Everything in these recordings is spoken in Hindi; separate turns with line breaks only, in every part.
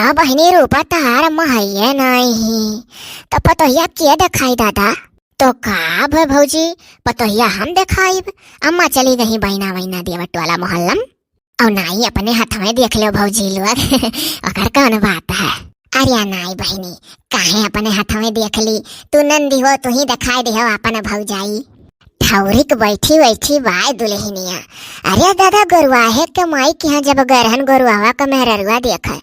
अरे बहनी रूपा तार महैया नहीं तो पतोहिया के दिखाई दादा। तो का भौजी पतोहिया हम दिखाई। अम्मा चली गई बहना वहीना देवट वाला मोहल्ला और नाई अपने हाथ में देख लो भौजी लोग अगर कौन बात है। अरे नाई बहनी काहे अपने हाथ में देख ली, तू नंदी हो तू ही दिखाई दे अपन भौजाई। ठौरिक बैठी बैठी बाय दुल्हनिया। अरे दादा गरुआहे के माई के यहाँ जब गरहन गरुआवा का मेहरुआ देखा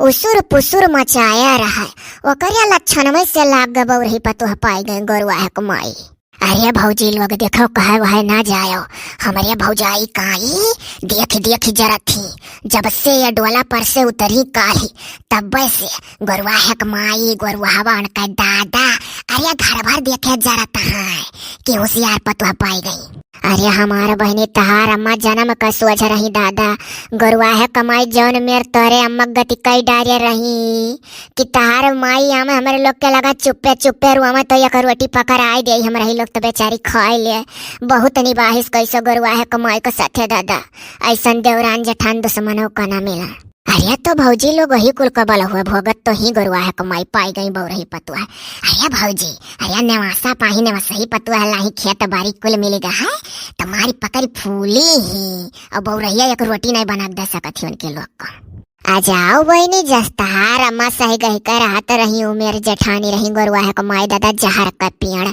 उसुर पुसुर मचाया रहा ओकरिया लक्षण में से लाग गबौ रही पतोह पाई गए गरुआहे के माई। अरे भौजी लोग देखो कहे वह ना जायो हमारे भौजाई काई देख देख जरा थी। जब से ये डोला पर से उतरी काली तब से गरुआहे के माई गरुआवा का दादा अरे घर भर देखे जरा तहां कि होशियार पतोह पाई गई। अरे हमारा बहनी तहार अम्मा जन्म का सोच रही दादा गरुआहे कमाई जौन मेर तोरे अम्मा गति कई डारे रही कि तहार माई आमे हमारे लोग के लगा चुप्पे चुप्पे रुआ तो एक रोटी पकड़ आई दे हमारे लोग तो बेचारी खाए ले। बहुत निबाहिस कैसे गरुआहे कमाई के साथे दादा ऐसा देवरान जेठान दुश्मनों का ना मिला। अरे तो भौजी लोग वही कुल कबल हुए भोगत तो ही गरुआहे कमाई पाई गई बौ रही पतुआ। अरे भौजी अरे नेवासा पाही नेवासा ही पतुआ लाही खेत बारी कुल मिलेगा है तुम्हारी पकड़ी फूली ही और बौ रही एक रोटी नहीं बना दे सकती उनके लोग को। आ जाओ बहनी जस्तार अम्मा सही गही कर हाथ रही उमेर जेठानी रही गरुआहे कमाई दादा जहर का पेड़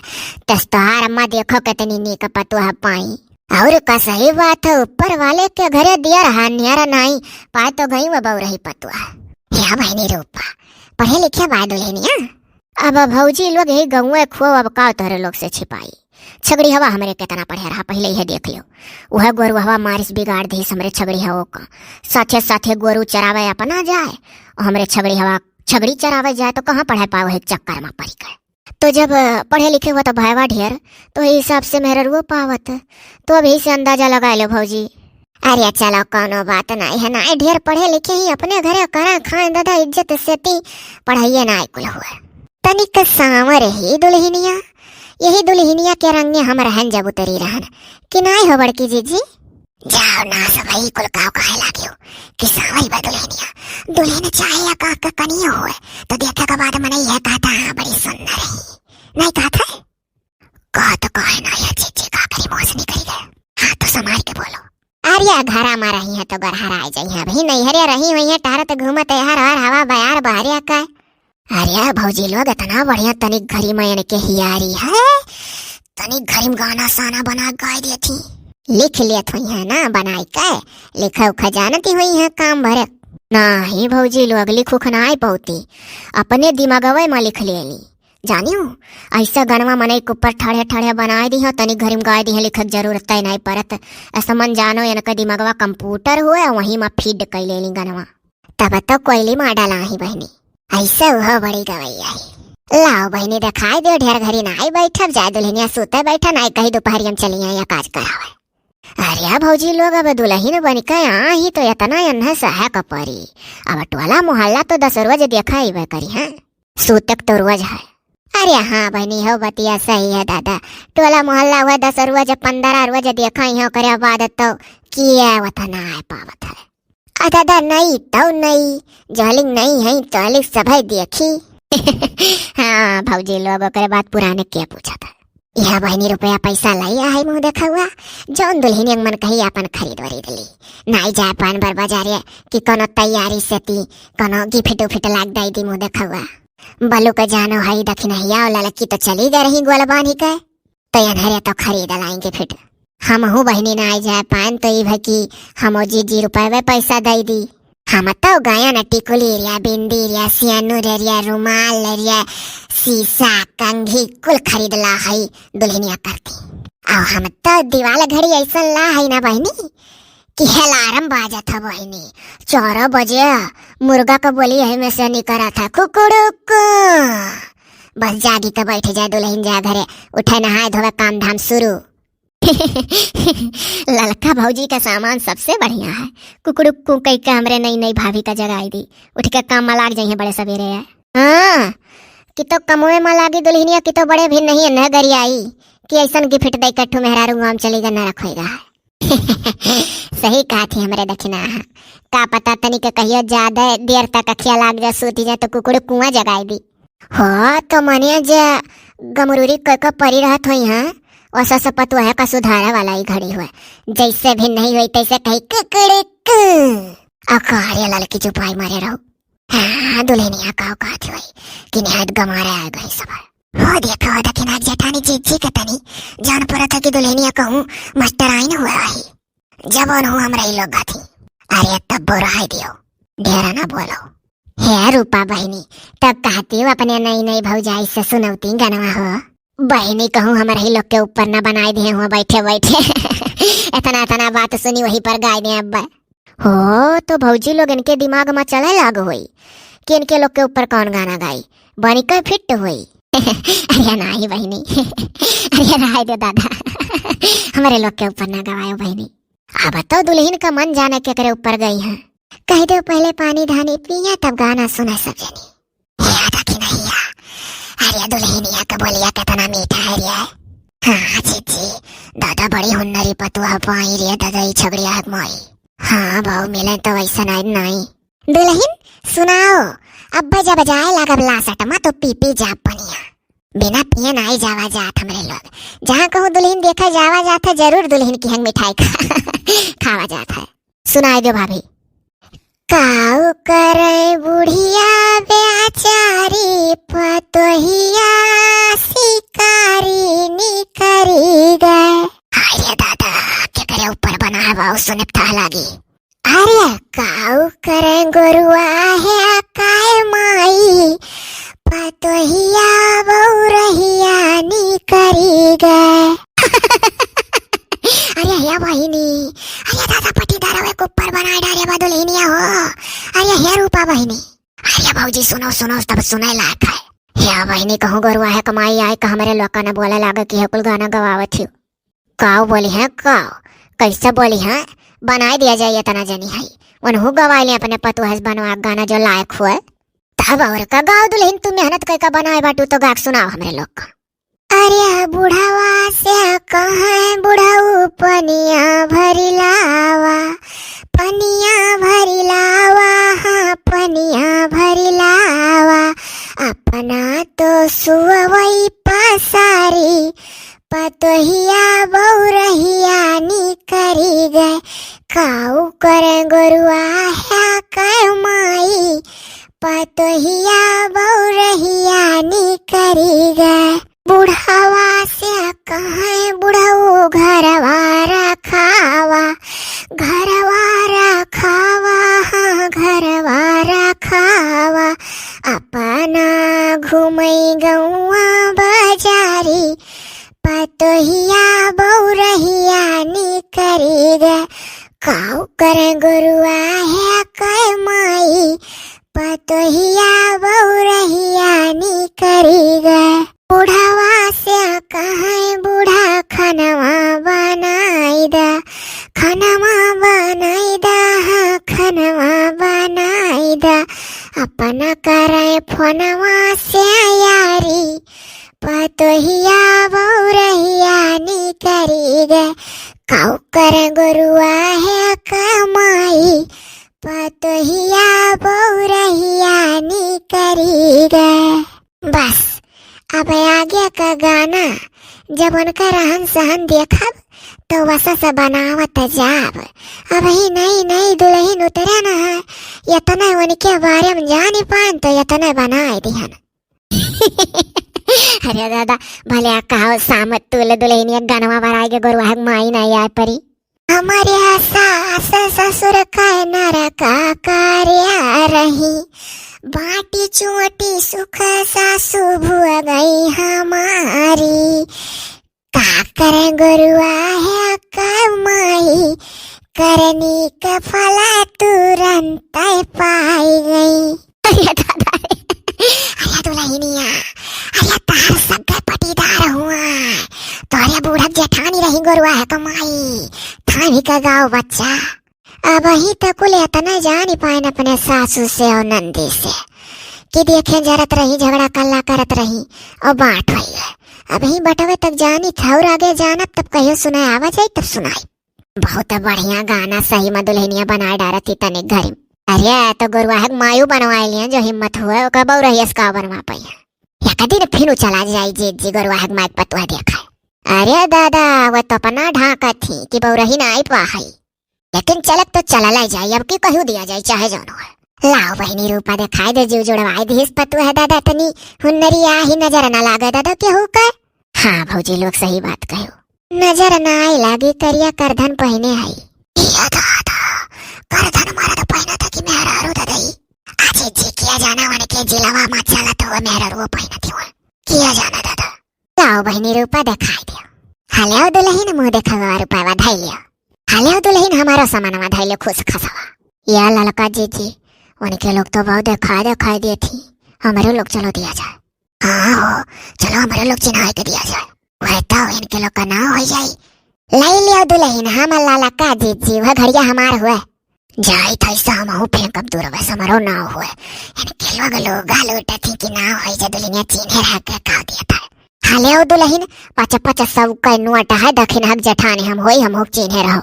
तस्तार अम्मा देखो कितनी नीक पतुआ पाई। और का सही बात है ऊपर वाले के घरे दिया रहा न्यारा नहीं पाए तो गई वो बौ रही पतुआ। या बहनी रूपा पढ़े लिखे बाद दुल्हनिया। अब भौजी लोग यही गौए खो अब का तोहरे लोग से छिपाई छगड़ी हवा हमरे कितना पढ़े रहा पहले ही देख लो वह गोरु हवा मारिस बिगाड़ दी हमरे छगड़ी हवा का साथे साथे गोरु चरावे अपना जाए और हमरे छगड़ी हवा छगड़ी चरावे जाए तो कहाँ पढ़े पाओ एक चक्कर में पड़ी गए। तो जब पढ़े लिखे हुआ तो भाईवा ढेर तो हिसाब से मेहरुआ पावत तो अभी से अंदाजा लगा लो भौजी। अरे चलो कोनो बात नहीं है ना ढेर पढ़े लिखे ही अपने घरे करा खाए दादा इज्जत से ती पढ़ाइए ना कुल हुआ तनिक सांवर ही दुल्हनिया। यही दुल्हनिया के रंग में हम रहन जब उतरी रहन कि नहीं हो बड़की जीजी। जाओ ना सभी कुल काव कहे लागियो कि सांवरी बा दुल्हनिया दुल्हन चाहे या का कनिया होए तो देखा के बाद मन यह कहता हाँ बड़ी सुंदर है नहीं कहता है कह तो कहे ना या जीजी का करी मोसनी करी गए हाँ तो संभाल के बोलो। अरे घरा में रही है तो गरहरा आ जाइए अभी नहीं हरिया रही हुई है टहरत घूमत हर हर हवा बयार बहरिया का। अरे भौजी लोग इतना बढ़िया तनिक घरी में के हियारी है तनिक घरी में गाना साना बना गाय देती लिख लेत हुई है ना बनाई के लिखा उखा जानती हुई है काम भरे नहीं भौजी लोग लिखो खनाई पौती अपने दिमागवे में लिख लेली जानियो ऐसा गनवा मने के ऊपर ठड़े ठड़े बनाई दी हो तनिक घरी में गाय दी है लिखक जरूरत नहीं पड़त ऐसा मन जानो इनका दिमागवा कंप्यूटर हुए वही में फीड कर लेली गनवा तब तो कोयली में डाला ही बहनी ऐसा वह बड़ी गवैया है। लाओ बहनी दिखाई दो ढेर घरी नाई बैठब जाए दुल्हनिया सोते बैठा नाई कहीं दोपहरिया में चली या काज करावे। अरे भौजी लोग अब दुल्हन बन के यहाँ ही तो इतना अन्ना सहा कपरी अब टोला मोहल्ला तो 10 रोज देखा ही करी है सूतक तो रोज है। अरे हाँ बहनी हो बतिया सही है दादा टोला मोहल्ला हुआ 10 रोज 15 रोज देखा ही करे बाद तो किया वतना है पावत है दादा नहीं तो नहीं जलिंग नहीं है तो सभी देखी हाँ भौजी लोग करे बात पुराने क्या पूछा था यह बहनी रुपया पैसा लाइया है मुँह देखा हुआ जौन दुल्हनी मन कही अपन खरीद वरीद ली नाई जाए पान बर बाजार कि कोनो तैयारी से ती कोनो गिफ्ट उफिट लाग दाई दी मुँह देखा हुआ बलू का जानो हई दखिनहिया और लड़की तो चली गई रही गोल बांधी के तो अनहरे तो खरीद लाएंगे फिट हम हूँ बहनी ना आई जाए पान तो ये कि हम जी रुपये पैसा दे दी हम तो गाया न टिकुली रिया बिंदी रिया सियानू रिया रुमाल रिया शीशा कंघी कुल खरीद ला है दुल्हनिया करती और हम तो दीवाल घड़ी ऐसा ला है ना बहनी कि अलार्म बाजा था बहनी 4 बजे मुर्गा का बोली है में से निकला था कुकुड़ुक बस जागी तो बैठ जाए दुल्हन जा घरे उठे नहाए धोवे काम धाम शुरू। ललका भौजी का सामान सबसे बढ़िया है कुकड़ू कुकई के हमरे नई नई भाभी का जगाई दी उठ के काम में लाग जाइए बड़े सवेरे है हाँ कि तो कमोए में लागी दुल्हनिया की तो बड़े भी नहीं न गरी आई कि ऐसा गिफ्ट दे कट्ठू मेहरारू गाम चलेगा न रखेगा सही कहा थी हमरे दक्षिणा। का पता तनी के कहियो ज्यादा देर तक अखिया लाग जा सूती जा तो कुकुड़ कुआं जगाई दी हो तो मनिया जे गमरूरी क परी रहत होई हां वैसा सब पतुआ है का सुधारा वाला ही घड़ी हुआ जैसे भी नहीं हुई तैसे कही कुकड़े कु अकारे लड़की चुपाई मारे रहो। हाँ दुल्हनिया का औकात हुई कि निहायत गमारे आ गई सब हो देखो दक्षिणा जेठानी जी कतनी जान पड़ा था कि दुल्हनिया कहूं मास्टर आई न हुआ रही जवान हूँ हमरा ही लोग थी। अरे तब बोरा दियो ढेरा ना बोलो हे रूपा बहनी तब कहती हूँ अपने नई नई भौजाई से सुनौती गनवा हो बहनी कहूँ हमारे ही लोग के ऊपर न बनाए दिए हुआ बैठे बैठे इतना इतना बात सुनी वहीं पर गाय दे अब हो तो भौजी लोग इनके दिमाग में चले लाग हुई कि इनके लोग के ऊपर कौन गाना गाई बनी कर फिट हुई अरे नहीं बहनी अरे रहा दे दादा हमारे लोग के ऊपर न गवायो बहनी। अब तो दुल्हन का मन जाने के करे ऊपर गई है कह दो पहले पानी धानी पिया तब गाना सुना सब जनी याद कि नहीं या अरे दुल्हनिया का बोलिया कितना मीठा है रे। हाँ जी दादा बड़ी हुन्नरी पतुआ पाई रे दादा ही छगड़िया है मोई। हाँ भाव मिले तो वैसा नहीं दुल्हन सुनाओ अब बजा बजाए लागब लासटमा तो पी जा पनिया बिना पिए नहीं जावा जात हमरे लोग जहाँ कहूँ दुल्हन देखा जावा जाता जरूर दुल्हन की हंग मिठाई खावा जाता है। सुनाई दो भाभी। काऊ करे बुढ़िया बेचारी पतोहिया शिकारी निकरी गए। अरे दादा क्या करे ऊपर बना है वो सुने था लगी। अरे काऊ करे गोरुआ है काय माई पतोहिया बौरहिया निकरी गए। अरे या बहिनी अरे दादा पटीदार वे ऊपर बनाए डारे बदुलहिनिया हो। अरे हे रूपा बहिनी अरे भौजी सुनो सुनो तब सुने लायक है। या बहिनी कहूँ गोरुआ है कमाई आए का हमारे लोग ने बोले लागे कि कुल गाना गवावत थी काऊ बोली है काऊ कैसे बोली है बनाए दिया जाए इतना जनी है उन्हों गवाए ले अपने पतुहस बनवा गाना जो लायक हुए तब और का गाँव दुल्हन तुम मेहनत करके बनाए बाटू तो गाक सुनाओ हमारे लोग का। अरे बुढ़ावा से कहाँ बुढ़ाऊ पनिया भरी लावा हाँ पनिया भरी लावा अपना तो सुवई पसारी पतोहिया बौरहिया निकरी गए। काऊ करे गोरुआ है काय माई पतोहिया बौरहिया निकरी गए। बुढ़ावा से कहाँ बुढ़ाऊ घरवा रखावा हाँ घरवा रखावा अपना घूमई गौआ बाजारी पतोहिया बौरहिया निकरी गए। काऊ करे गोरुआ है काय माई पतोहिया बौरहिया निकरी गए। बुढ़ावा से कहाँ बूढ़ा खनवा बनाई दा हाँ खनवा बनाई दा अपना करे फोनवा से यारी पतोहिया बौरहिया निकरी गए। काऊ करे गोरुआ है कमाई पतोहिया बौरहिया निकरी गए। बस अब आगे का गाना जब उनका रहन सहन देखब तो वैसा से बनावत जाब। अब ही नई दुल्हन उतरे न है इतना उनके बारे में जानी पान तो इतना बनाए दिहन। अरे दादा भले कहो सामत तुल दुल्हनिया गनवा भराई के गोरुआ माई नहीं आए परी हमारे सास ससुर का नरका कार्य रही बाटी चोटी सुख सासु भुआ गई हमारी का करे गुरुआ है कमाई करनी का फला तुरंत पाई गई। अरे दादा अरे दुल्हनिया अरे तार सगे पटीदार हुआ तो अरे बूढ़ा जेठानी रही गुरुआ है कमाई थानी का गाँव बच्चा अब ही तक कुल इतना जान ही पाए अपने सासू से और नंदी से कि देखे जरत रही झगड़ा कल्ला करत रही और बांट हुई है। अब ही बटवे तक जानी था और आगे जाना तब कहियो सुनाए आवा जाए तब सुनाई। बहुत बढ़िया गाना सही में दुल्हनिया बना डारती तनिक घर में। अरे तो गुरुआ मायू बनवाए लिया जो हिम्मत हुआ ओका बौरा यसका बनवा पाइया या कदी फिर चला जाई जी गुरुआ माइक पतुआ देखा। अरे दादा वो तो अपना ढाका थी कि बौरा ही ना आई पाई, लेकिन चलक तो चला लाई जाए अब की कहू दिया जाए चाहे जानो है। लाओ बहनी रूपा दिखाई दे जीव जुड़वाई दीस पतुआ है दादा तनी हुन्नरिया ही नजर ना लागे दादा केहू का। हाँ भौजी लोग सही बात कहो, नजर ना आई लागी करिया करधन पहने आई। करधन मारा तो पहना था कि मेहरा रो दादाई आज जी किया जाना वन के जिलावा मत चला तो वो मेहरा रो पहना थी वन किया जाना दादा। लाओ बहनी रूपा दिखाई दियो। हाले दुल्हन मुंह देखवा रूपा वाधाई लियो। हाले दुल्हन हमारा सामान वाधाई लियो खुश खसवा। या ललका जी उनके लोग तो बहुत दिखाई दिए थी, हमारे लोग चलो दिया जाए। हाँ हो चलो हमारे लोग चिन्हा के दिया जाए, वह तो इनके लोग का ना हो जाए। लाई लिया दुल्हन हम लाला का जी वह घड़िया हमार हुए जाई था ऐसा हम हो फेंक अब दूर वैसा मरो ना हुए इनके लोग गालोटा थी कि ना हो जा दुल्हनिया चिन्हे रह के कहा दिया था। हाले ओ दुल्हन पच सब का नोट है दखिन हक जठाने हम हो चिन्हे रहो।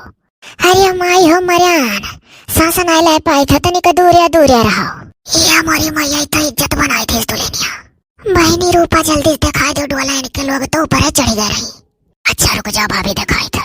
अरे माई हो मरियान सासन आए लाए पाई था तनिक दूरिया रहो। ये हमारी मैया तो इज्जत बनाई थी दुल्हनिया। बहनी रूपा जल्दी दिखाई दो डोला इनके लोग तो ऊपर चढ़ गए रही। अच्छा रुक जाओ भाभी दिखाई था।